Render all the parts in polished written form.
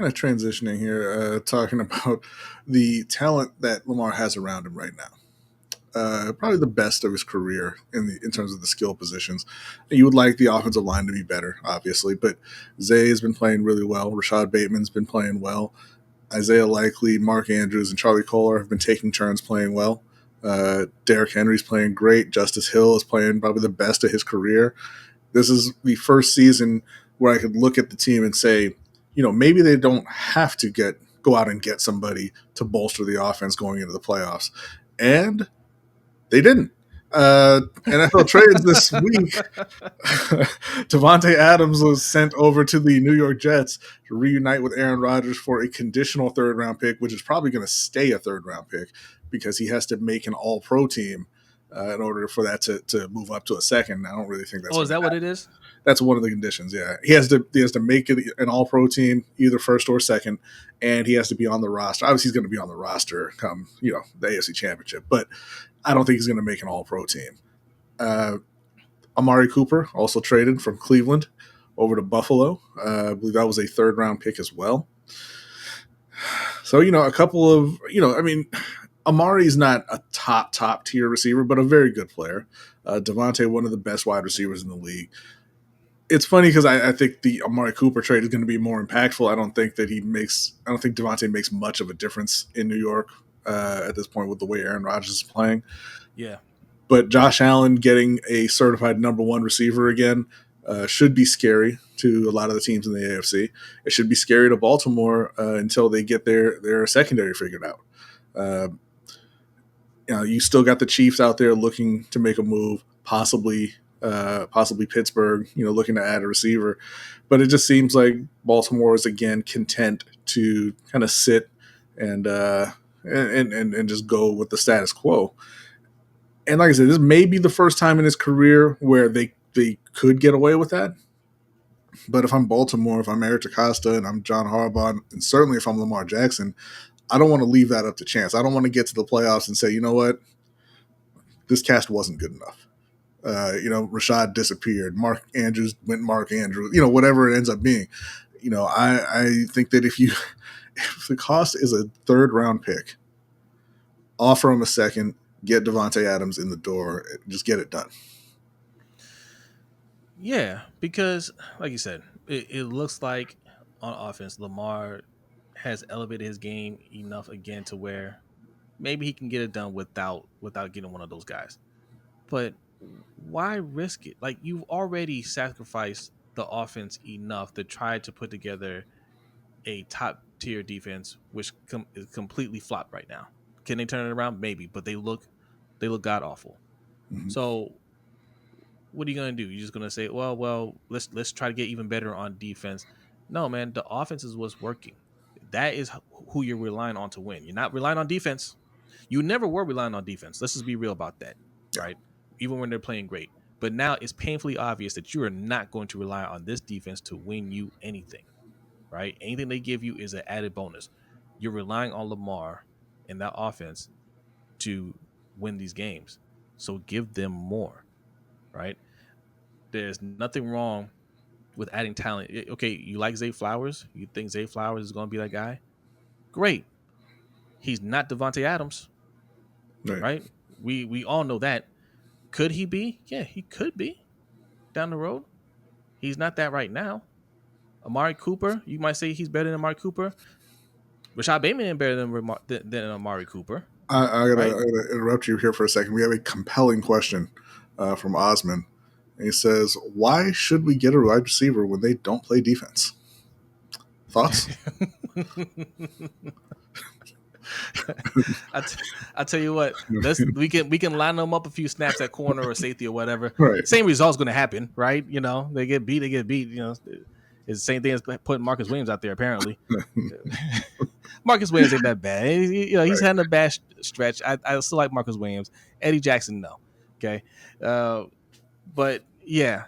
kind of transitioning here, talking about the talent that Lamar has around him right now. Probably the best of his career in terms of the skill positions. You would like the offensive line to be better, obviously, but Zay has been playing really well. Rashad Bateman's been playing well. Isaiah Likely, Mark Andrews, and Charlie Kohler have been taking turns playing well. Derrick Henry's playing great. Justice Hill is playing probably the best of his career. This is the first season where I could look at the team and say, maybe they don't have to go out and get somebody to bolster the offense going into the playoffs. And they didn't. NFL trades this week. Devontae Adams was sent over to the New York Jets to reunite with Aaron Rodgers for a conditional third-round pick, which is probably going to stay a third-round pick because he has to make an all-pro team in order for that to move up to a second. I don't really think that's Oh, is that what it is? That's one of the conditions. Yeah, he has to make it an all-pro team, either first or second, and he has to be on the roster. Obviously, he's going to be on the roster come the AFC Championship, but I don't think he's going to make an all-pro team. Amari Cooper also traded from Cleveland over to Buffalo. I believe that was a third-round pick as well. So a couple of Amari's not a top tier receiver, but a very good player. Devontae, one of the best wide receivers in the league. It's funny because I think the Amari Cooper trade is going to be more impactful. I don't think Devontae makes much of a difference in New York at this point with the way Aaron Rodgers is playing. Yeah. But Josh Allen getting a certified number one receiver again should be scary to a lot of the teams in the AFC. It should be scary to Baltimore until they get their secondary figured out. You still got the Chiefs out there looking to make a move, possibly Pittsburgh, looking to add a receiver. But it just seems like Baltimore is again content to kind of sit and just go with the status quo. And like I said, this may be the first time in his career where they could get away with that. But if I'm Baltimore, if I'm Eric DeCosta and I'm John Harbaugh, and certainly if I'm Lamar Jackson, I don't want to leave that up to chance. I don't want to get to the playoffs and say, you know what, this cast wasn't good enough. Rashad disappeared. Mark Andrews went Mark Andrews. Whatever it ends up being. I think that if the cost is a third round pick, offer him a second, get Devontae Adams in the door, just get it done. Yeah, because like you said, it looks like on offense, Lamar has elevated his game enough again to where maybe he can get it done without getting one of those guys. But why risk it? Like, you've already sacrificed the offense enough to try to put together a top tier defense, which is completely flopped right now. Can they turn it around? Maybe, but they look god awful. Mm-hmm. So what are you gonna do? You're just gonna say, well, let's try to get even better on defense. No, man, the offense is what's working. That is who you're relying on to win. You're not relying on defense. You never were relying on defense. Let's just be real about that, right? Even when they're playing great. But now it's painfully obvious that you are not going to rely on this defense to win you anything, right? Anything they give you is an added bonus. You're relying on Lamar and that offense to win these games. So give them more, right? There's nothing wrong with adding talent. Okay, you like Zay Flowers? You think Zay Flowers is going to be that guy? Great. He's not Devontae Adams, right? We all know that. Could he be? Yeah, he could be down the road. He's not that right now. Amari Cooper, you might say he's better than Amari Cooper. Rashad Bateman is better than Amari Cooper. I gotta right? interrupt you here for a second. We have a compelling question from Osman. And he says, "Why should we get a wide receiver when they don't play defense?" Thoughts? I tell you what, we can line them up a few snaps at corner or safety or whatever. Right. Same result's going to happen, right? They get beat. It's the same thing as putting Marcus Williams out there. Apparently, Marcus Williams ain't that bad. He's having a bad stretch. I still like Marcus Williams. Eddie Jackson, no. Okay, but yeah.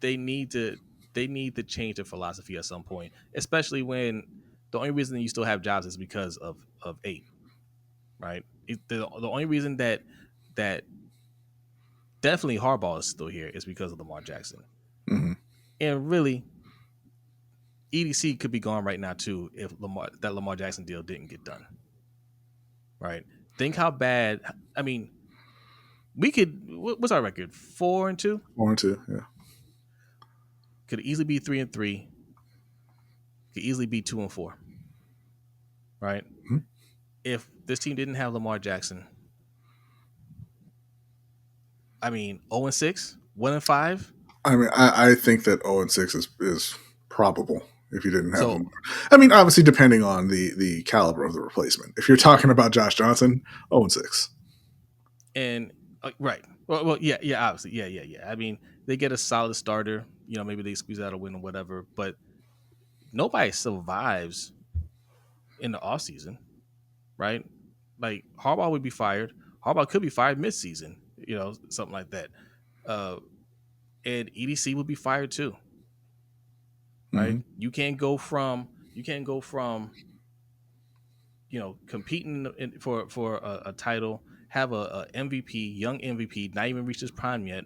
They need to change their philosophy at some point, especially when the only reason you still have jobs is because of 8, right? The only reason that definitely Harbaugh is still here is because of Lamar Jackson. Mm-hmm. And really, EDC could be gone right now too if Lamar Jackson deal didn't get done. Right? Think how bad. I mean, we could. What's our record? 4-2. 4-2, yeah. Could easily be 3-3. Could easily be 2-4. Right? Mm-hmm. If this team didn't have Lamar Jackson, I mean, 0-6, 1-5. I mean, I think that 0-6 is probable if you didn't have So, Lamar. I mean, obviously, depending on the caliber of the replacement. If you're talking about Josh Johnson, 0-6. and right. Well, yeah, obviously, yeah. I mean, they get a solid starter. Maybe they squeeze out a win or whatever. But nobody survives in the offseason, right? Like Harbaugh would be fired. Harbaugh could be fired midseason, something like that. Uh, and EDC would be fired too, right? Mm-hmm. You can't go from competing for a title, have a MVP, young MVP, not even reached his prime yet,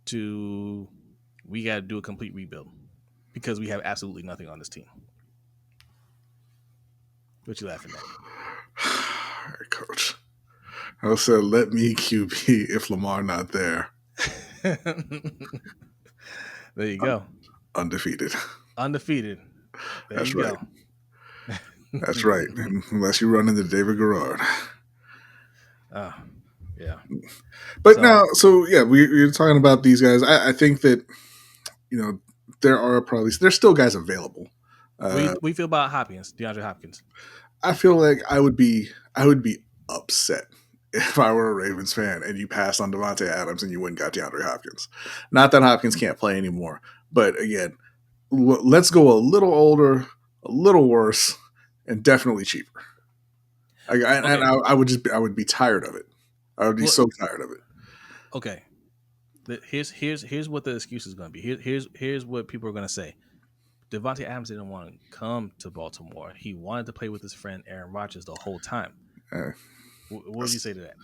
to we got to do a complete rebuild because we have absolutely nothing on this team. What you laughing at? All right, coach. I said, let me QB if Lamar not there. There you go. Undefeated. Undefeated. There That's you right. go. That's right. Unless you run into David Garrard. Oh, yeah. But now, so yeah, we're talking about these guys. I think that, there's still guys available. We feel about Hopkins, DeAndre Hopkins. I feel like I would be upset if I were a Ravens fan and you passed on Devontae Adams and you went and got DeAndre Hopkins. Not that Hopkins can't play anymore, but again, let's go a little older, a little worse, and definitely cheaper. And I would be tired of it. I would be so tired of it. Okay. Here's what the excuse is going to be. Here's what people are going to say. Devontae Adams didn't want to come to Baltimore. He wanted to play with his friend Aaron Rodgers the whole time. What would you say to that?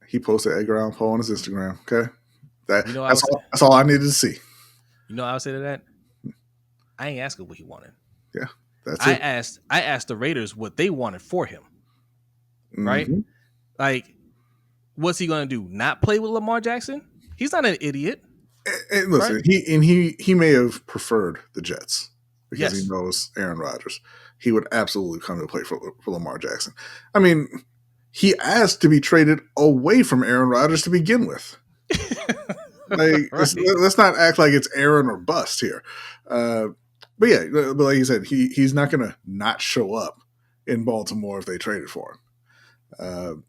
He posted Edgar Allan Poe on his Instagram. Okay, that's all I needed to see. I would say to that. I ain't asking what he wanted. Yeah, that's it. I asked the Raiders what they wanted for him. Mm-hmm. Right? Like, what's he gonna do? Not play with Lamar Jackson? He's not an idiot. And listen, right? he may have preferred the Jets because he knows Aaron Rodgers. He would absolutely come to play for Lamar Jackson. I mean, he asked to be traded away from Aaron Rodgers to begin with. Like, right. Let's not act like it's Aaron or bust here. But yeah, but like you said, he's not going to not show up in Baltimore if they traded for him.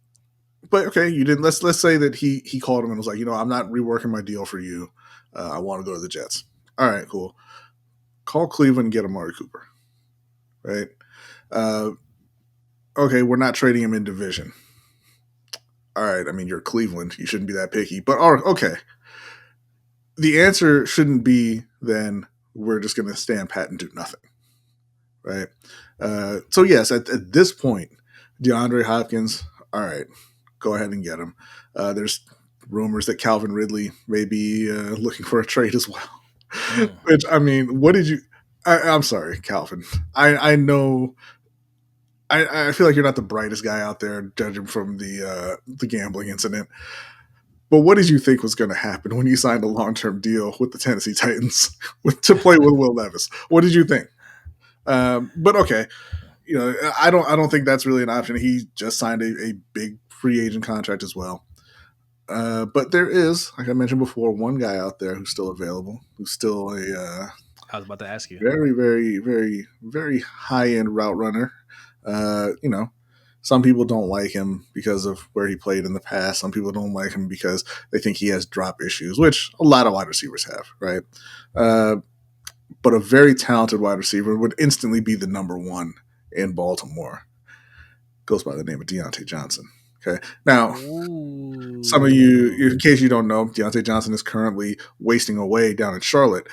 But okay, you didn't. Let's say that he called him and was like, I'm not reworking my deal for you. I want to go to the Jets. All right, cool. Call Cleveland and get Amari Cooper. Right? Okay, we're not trading him in division. All right, I mean, you're Cleveland. You shouldn't be that picky. But okay. The answer shouldn't be then we're just going to stand pat and do nothing. Right? So yes, at this point, DeAndre Hopkins, all right, go ahead and get him. There's rumors that Calvin Ridley may be looking for a trade as well. Which, I mean, what did you... I'm sorry, Calvin. I know... I feel like you're not the brightest guy out there, judging from the gambling incident. But what did you think was going to happen when you signed a long-term deal with the Tennessee Titans to play with Will Levis? What did you think? But okay, I don't think that's really an option. He just signed a big free agent contract as well. But there is, like I mentioned before, one guy out there who's still available, who's still a I was about to ask you. Very, very, very, very high-end route runner. Some people don't like him because of where he played in the past. Some people don't like him because they think he has drop issues, which a lot of wide receivers have, right? But a very talented wide receiver would instantly be the number one in Baltimore. Goes by the name of Deontay Johnson. Okay. Now, some of you, in case you don't know, Deontay Johnson is currently wasting away down in Charlotte,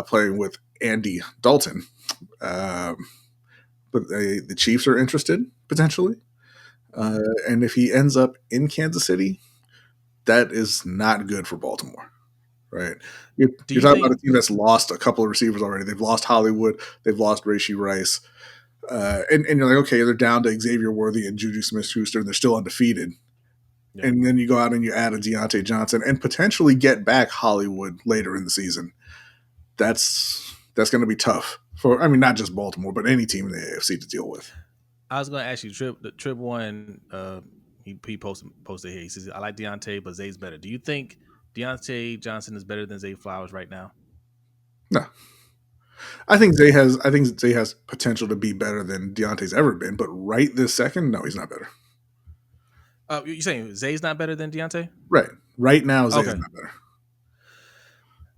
playing with Andy Dalton. But the Chiefs are interested, potentially. And if he ends up in Kansas City, that is not good for Baltimore. right? You're, Do you're you talking about a think? team that's lost a couple of receivers already. They've lost Hollywood. They've lost Rashee Rice. And you're like, okay, they're down to Xavier Worthy and Juju Smith-Schuster, and they're still undefeated. Yeah, And then you go out and you add a Deontay Johnson and potentially get back Hollywood later in the season. That's going to be tough for, I mean, not just Baltimore, but any team in the AFC to deal with. I was going to ask you, Trip. The Trip one, he posted here. He says, "I like Deontay, but Zay's better." Do you think Deontay Johnson is better than Zay Flowers right now? No, I think Zay has potential to be better than Deontay's ever been, but right this second, no, he's not better. You saying Zay's not better than Deontay? Right, right now, Zay is Okay. not better.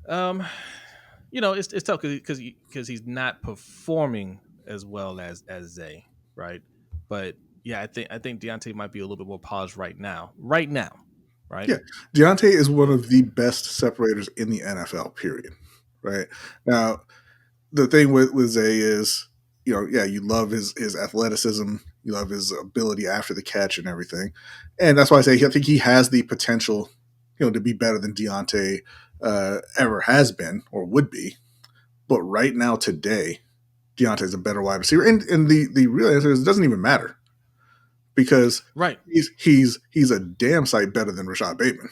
Um, it's tough because he's not performing as well as Zay, right? But yeah, I think Deontay might be a little bit more polished right now. Right now, right? Yeah, Deontay is one of the best separators in the NFL. Period. Right now, the thing with Zay is, yeah, you love his athleticism, you love his ability after the catch and everything, and that's why I think he has the potential, to be better than Deontay ever has been or would be. But right now, today, Deontay's a better wide receiver, and the real answer is it doesn't even matter because Right. he's a damn sight better than Rashad Bateman.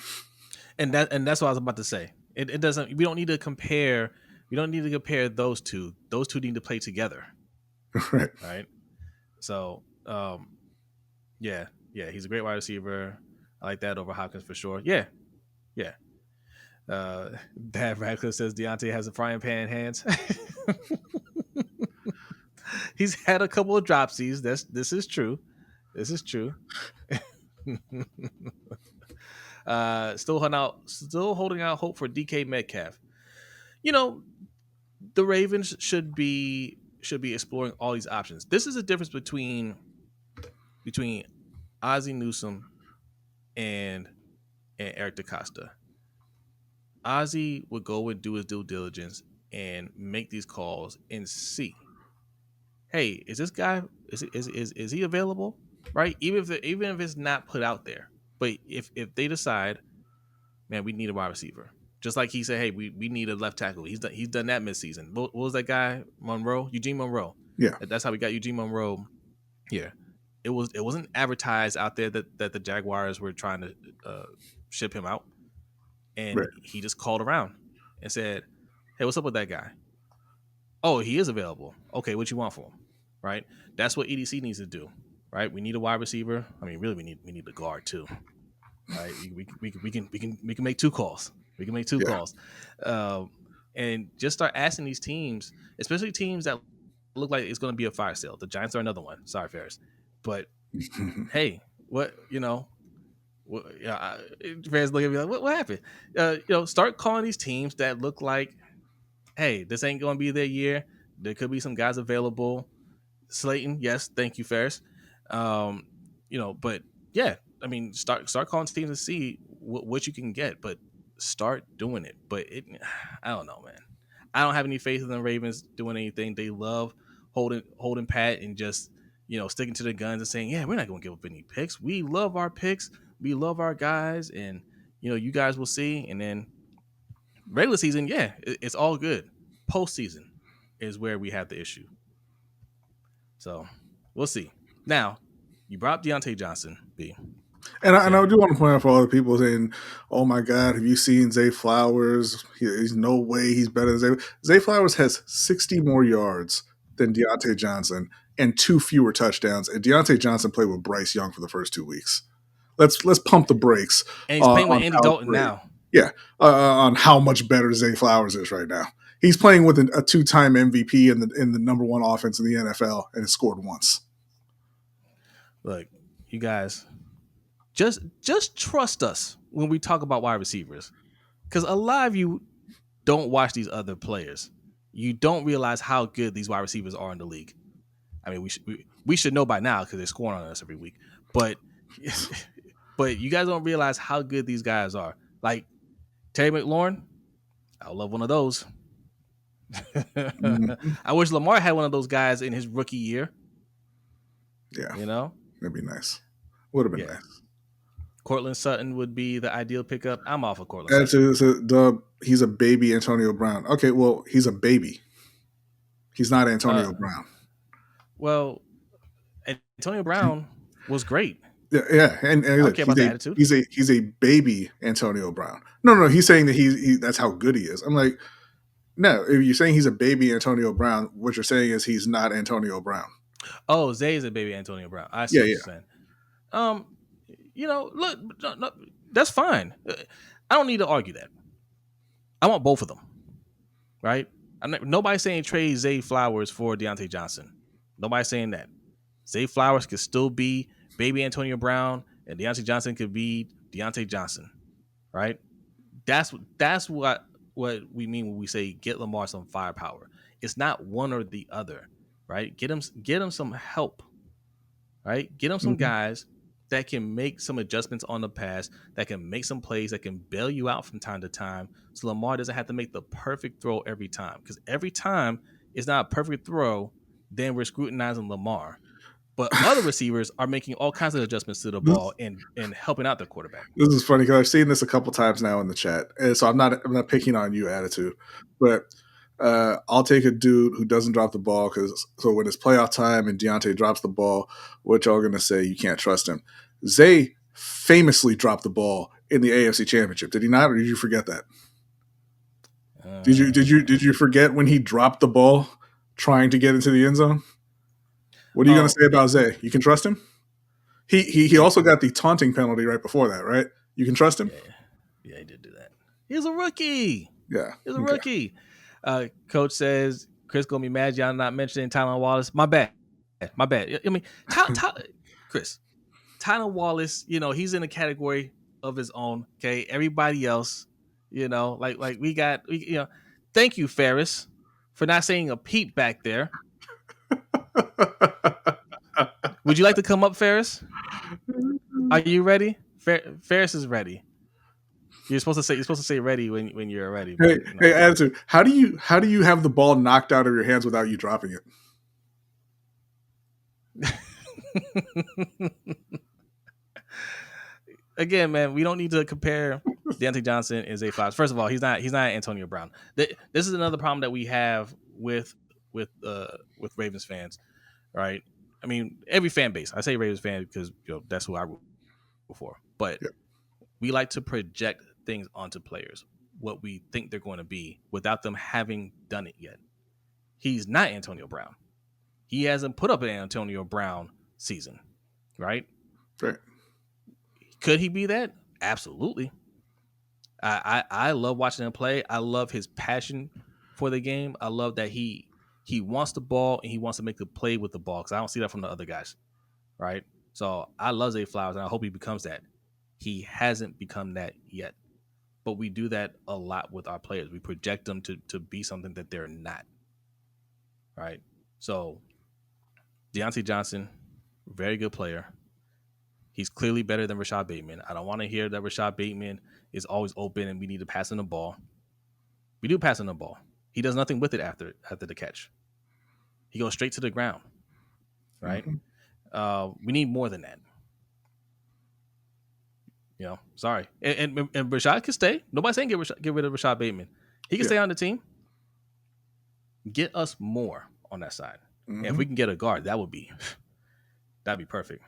And that's what I was about to say. It doesn't. We don't need to compare. We don't need to compare those two. Those two need to play together, Right. right? So, yeah, yeah, he's a great wide receiver. I like that over Hopkins for sure. Yeah, yeah. Dad Radcliffe says Deontay has a frying pan hands. He's had a couple of dropsies. This is true. This is true. Still holding out hope for DK Metcalf. You know, the Ravens should be exploring all these options. This is a difference between Ozzie Newsome and Eric DeCosta. Ozzie would go and do his due diligence and make these calls and see, hey, is this guy is he available? Right? Even if it's not put out there, but if they decide, man, we need a wide receiver. Just like he said, hey, we need a left tackle. He's done that midseason. What was that guy? Eugene Monroe. Yeah. That's how we got Eugene Monroe here. It wasn't advertised out there that the Jaguars were trying to ship him out, and Right. he just called around and said, "Hey, what's up with that guy? Oh, he is available. Okay, what you want for him? Right? That's what EDC needs to do. Right? We need a wide receiver. I mean, really, we need the guard too. Right? We can make two calls. We can make two Yeah. calls, and just start asking these teams, especially teams that look like it's going to be a fire sale. The Giants are another one. Sorry, Ferris, but hey, what yeah, fans look at me like, what happened? Start calling these teams that look like, hey, this ain't going to be their year. There could be some guys available. Slayton, yes, thank you, Ferris. Um, but yeah, I mean, start calling teams and see what you can get, but start doing it. But I don't know, man. I don't have any faith in the Ravens doing anything. They love holding pat and just sticking to the guns and saying, yeah, we're not going to give up any picks. We love our picks. We love our guys, and you guys will see. And then regular season, yeah, it's all good. Postseason is where we have the issue. So we'll see. Now, you brought up Deontay Johnson, B. And I Okay. do want to point out for all the people saying, "Oh my God, have you seen Zay Flowers? He's no way he's better than Zay." Zay Flowers has 60 more yards than Deontay Johnson and two fewer touchdowns. And Deontay Johnson played with Bryce Young for the first 2 weeks. Let's pump the brakes And he's playing with on Andy how Dalton great, now. yeah, on how much better Zay Flowers is right now. He's playing with a two-time MVP in the number one offense in the NFL and has scored once. Look, you guys, just trust us when we talk about wide receivers, because a lot of you don't watch these other players. You don't realize how good these wide receivers are in the league. I mean, we should know by now because they're scoring on us every week. But but you guys don't realize how good these guys are. Like Terry McLaurin, I love one of those. Mhm. I wish Lamar had one of those guys in his rookie year. Yeah, You know, that'd be nice. Would have been yeah, nice. Cortland Sutton would be the ideal pickup. I'm off of Cortland And Sutton. he's a baby Antonio Brown. Okay, well, he's a baby. He's not Antonio Uh, Brown. well, Antonio Brown was great. Yeah, yeah, and I don't look, care about the attitude. he's a baby Antonio Brown. No, no, he's saying that that's how good he is. I'm like, no, if you're saying he's a baby Antonio Brown, what you're saying is he's not Antonio Brown. Oh, Zay is a baby Antonio Brown. I see Yeah, what yeah. you're saying. Um, look, no, that's fine. I don't need to argue that. I want both of them, right? Nobody's saying trade Zay Flowers for Deontay Johnson. Nobody's saying that. Zay Flowers could still be baby Antonio Brown, and Deontay Johnson could be Deontay Johnson, right? That's what we mean when we say get Lamar some firepower. It's not one or the other, right? Get him some help, right? Get him some Mm-hmm. guys that can make some adjustments on the pass, that can make some plays, that can bail you out from time to time, so Lamar doesn't have to make the perfect throw every time. Because every time it's not a perfect throw, then we're scrutinizing Lamar. But other receivers are making all kinds of adjustments to the ball This, and helping out the quarterback. this is funny because I've seen this a couple times now in the chat, and so I'm not picking on you, attitude, but I'll take a dude who doesn't drop the ball because so when it's playoff time and Deontay drops the ball, what y'all gonna say? You can't trust him. Zay famously dropped the ball in the AFC Championship. Did he not, or did you forget that? Did you forget when he dropped the ball trying to get into the end zone? What are you gonna Oh say yeah, about Zay? You can trust him. He yeah, also got the taunting penalty right before that, right? You can trust him. yeah, yeah. He did do that. He's a rookie. Yeah. He's a Okay. rookie. Coach says Chris gonna be mad y'all not mentioning Tylan Wallace. My bad. My bad. I mean, Chris, Tylan Wallace, he's in a category of his own. Okay, everybody else, like thank you, Ferris, for not saying a peep back there. Would you like to come up, Ferris? Are you ready? Ferris is ready. You're supposed to say ready when you're ready, Hey, but hey, attitude. How do you have the ball knocked out of your hands without you dropping Again, man, we don't need to compare Deontay Johnson and Zay Flowers. First of all, he's not Antonio Brown. This is another problem that we have with Ravens fans, right? I mean, every fan base. I say Ravens fan because that's who I root for. But it? we like to project things onto players, what we think they're going to be, without them having done it yet. He's not Antonio Brown. He hasn't put up an Antonio Brown season, right? Right. Could he be that? Absolutely. I love watching him play. I love his passion for the game. I love that he wants the ball and he wants to make the play with the ball because I don't see that from the other guys, right? So I love Zay Flowers and I hope he becomes that. He hasn't become that yet, but we do that a lot with our players. We project them to be something that they're not, right? So Deontay Johnson, very good player. He's clearly better than Rashad Bateman. I don't want to hear that Rashad Bateman is always open and we need to pass him the ball. We do pass him the ball. He does nothing with it after the catch. He goes straight to the ground, right? Mm-hmm. We need more than that. Sorry. And Rashad can stay. Nobody's saying get rid of Rashad Bateman. He can Yeah. stay on the team. Get us more on that side. And if Mm-hmm. we can get a guard, that'd be perfect.